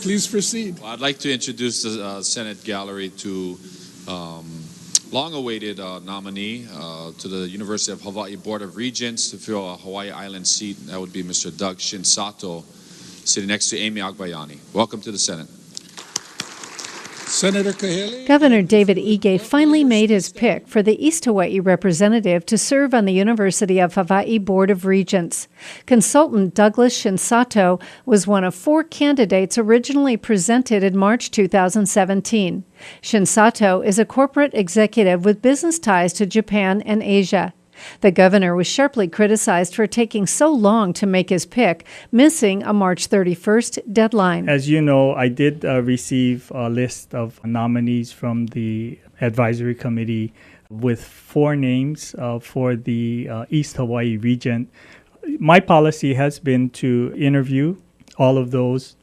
Please proceed. Well, I'd like to introduce the Senate gallery to long-awaited nominee to the University of Hawaii Board of Regents to fill a Hawaii Island seat. That would be Mr. Doug Shinsato, sitting next to Amy Agbayani. Welcome to the Senate. Senator Kahele. Governor David Ige finally made his pick for the East Hawaii representative to serve on the University of Hawaii Board of Regents. Consultant Douglas Shinsato was one of 4 candidates originally presented in March 2017. Shinsato is a corporate executive with business ties to Japan and Asia. The governor was sharply criticized for taking so long to make his pick, missing a March 31st deadline. As you know, I did receive a list of nominees from the advisory committee with 4 names for the East Hawaii Regent. My policy has been to interview all of those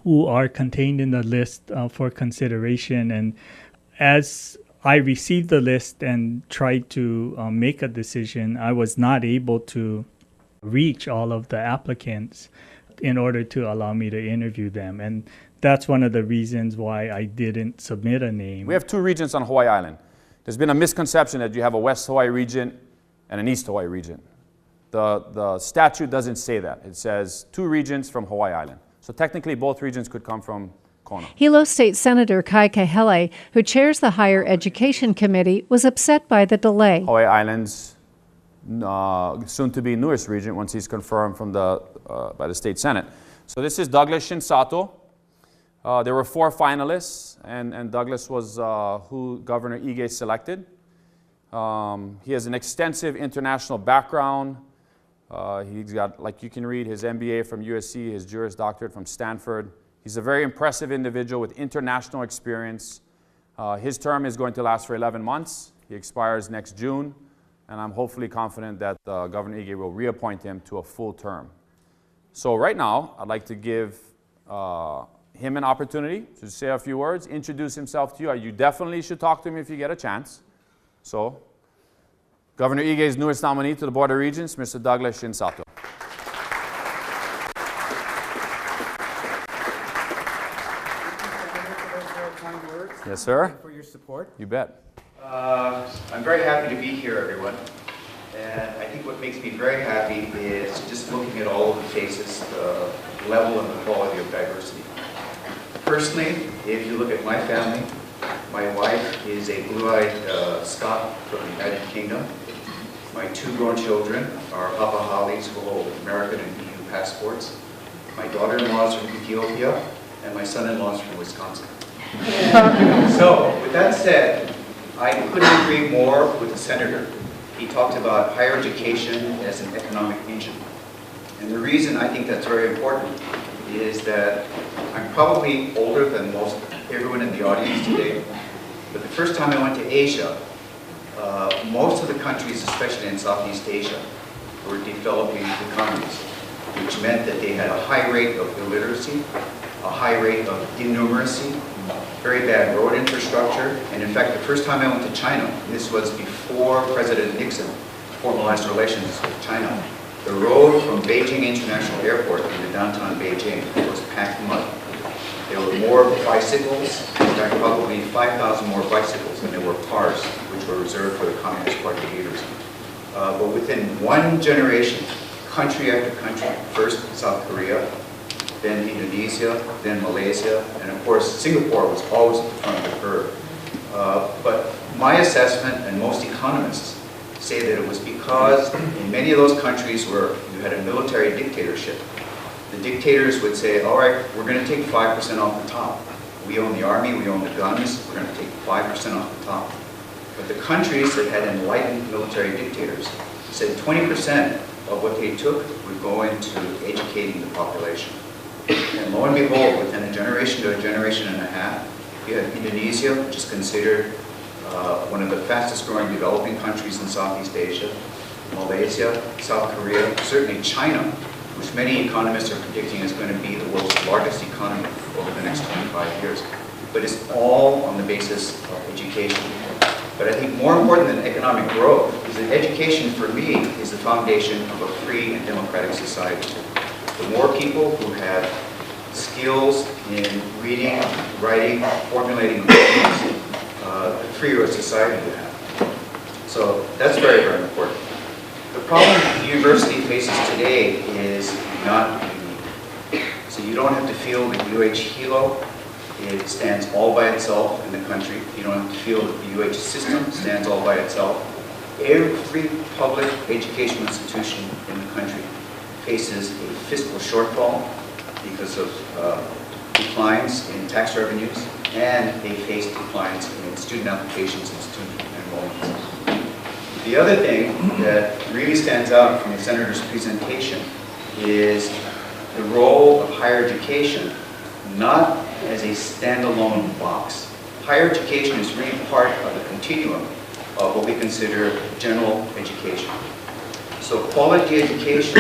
who are contained in the list for consideration. And as I received the list and tried to make a decision, I was not able to reach all of the applicants in order to allow me to interview them. And that's one of the reasons why I didn't submit a name. We have 2 regents on Hawaii Island. There's been a misconception that you have a West Hawaii regent and an East Hawaii regent. The statute doesn't say that. It says 2 regents from Hawaii Island. So technically both regents could come from Kona. Hilo State Senator Kai Kahele, who chairs the Higher Education Committee, was upset by the delay. Hawaii Island's soon-to-be newest regent once he's confirmed from by the State Senate. So this is Douglas Shinsato. There were 4 finalists, and Douglas was who Governor Ige selected. He has an extensive international background. He's got, like you can read, his MBA from USC, his Juris Doctorate from Stanford. He's a very impressive individual with international experience. His term is going to last for 11 months. He expires next June, and I'm hopefully confident that Governor Ige will reappoint him to a full term. So right now, I'd like to give him an opportunity to say a few words, introduce himself to you. You definitely should talk to him if you get a chance. So, Governor Ige's newest nominee to the Board of Regents, Mr. Douglas Shinsato. Yes, sir. For your support. You bet. I'm very happy to be here, everyone. And I think what makes me very happy is just looking at all of the faces, the level and the quality of diversity. Personally, if you look at my family, my wife is a blue-eyed Scot from the United Kingdom. My 2 grown children are Papahalis who hold American and EU passports. My daughter-in-law is from Ethiopia, and my son-in-law is from Wisconsin. So, with that said, I couldn't agree more with the senator. He talked about higher education as an economic engine. And the reason I think that's very important is that I'm probably older than most everyone in the audience today, but the first time I went to Asia, most of the countries, especially in Southeast Asia, were developing economies, which meant that they had a high rate of illiteracy, a high rate of innumeracy, very bad road infrastructure, and in fact, the first time I went to China, and this was before President Nixon formalized relations with China, the road from Beijing International Airport into downtown Beijing was packed mud. There were more bicycles, in fact, probably 5,000 more bicycles than there were cars, which were reserved for the Communist Party leaders. But within 1 generation, country after country, first South Korea, then Indonesia, then Malaysia, and of course Singapore was always at the front of the curve. But my assessment, and most economists, say that it was because in many of those countries where you had a military dictatorship, the dictators would say, all right, we're going to take 5% off the top. We own the army, we own the guns, we're going to take 5% off the top. But the countries that had enlightened military dictators said 20% of what they took would go into educating the population. And lo and behold, within a generation to a generation and a half, you have Indonesia, which is considered one of the fastest growing developing countries in Southeast Asia, Malaysia, South Korea, certainly China, which many economists are predicting is going to be the world's largest economy over the next 25 years. But it's all on the basis of education. But I think more important than economic growth is that education, for me, is the foundation of a free and democratic society. The more people who have skills in reading, writing, formulating opinions, the freer a society would have. So that's very, very important. The problem the university faces today is not unique. So you don't have to feel that UH Hilo it stands all by itself in the country. You don't have to feel that the UH system stands all by itself. Every public educational institution in the country faces a fiscal shortfall because of declines in tax revenues, and they face declines in student applications and student enrollments. The other thing that really stands out from the Senator's presentation is the role of higher education, not as a standalone box. Higher education is really part of the continuum of what we consider general education. So quality education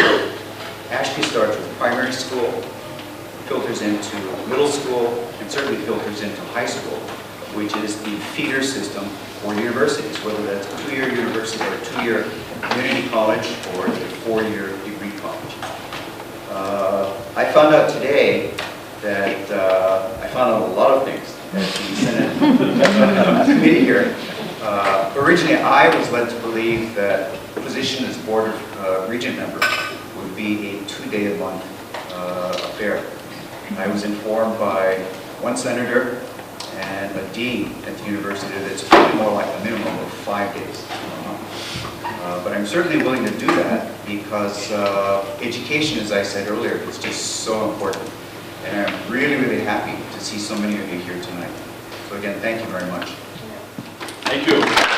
actually starts with primary school, filters into middle school, and certainly filters into high school, which is the feeder system for universities, whether that's a 2-year university or a 2-year community college or a 4-year degree college. I found out today that I found out a lot of things at the Senate committee hearing. Originally, I was led to believe that the position as board of Regent member would be a 2-day-a-month affair. I was informed by one senator and a dean at the university that it's probably more like a minimum of 5 days. But I'm certainly willing to do that because education, as I said earlier, is just so important. And I'm really, really happy to see so many of you here tonight. So again, thank you very much. Thank you.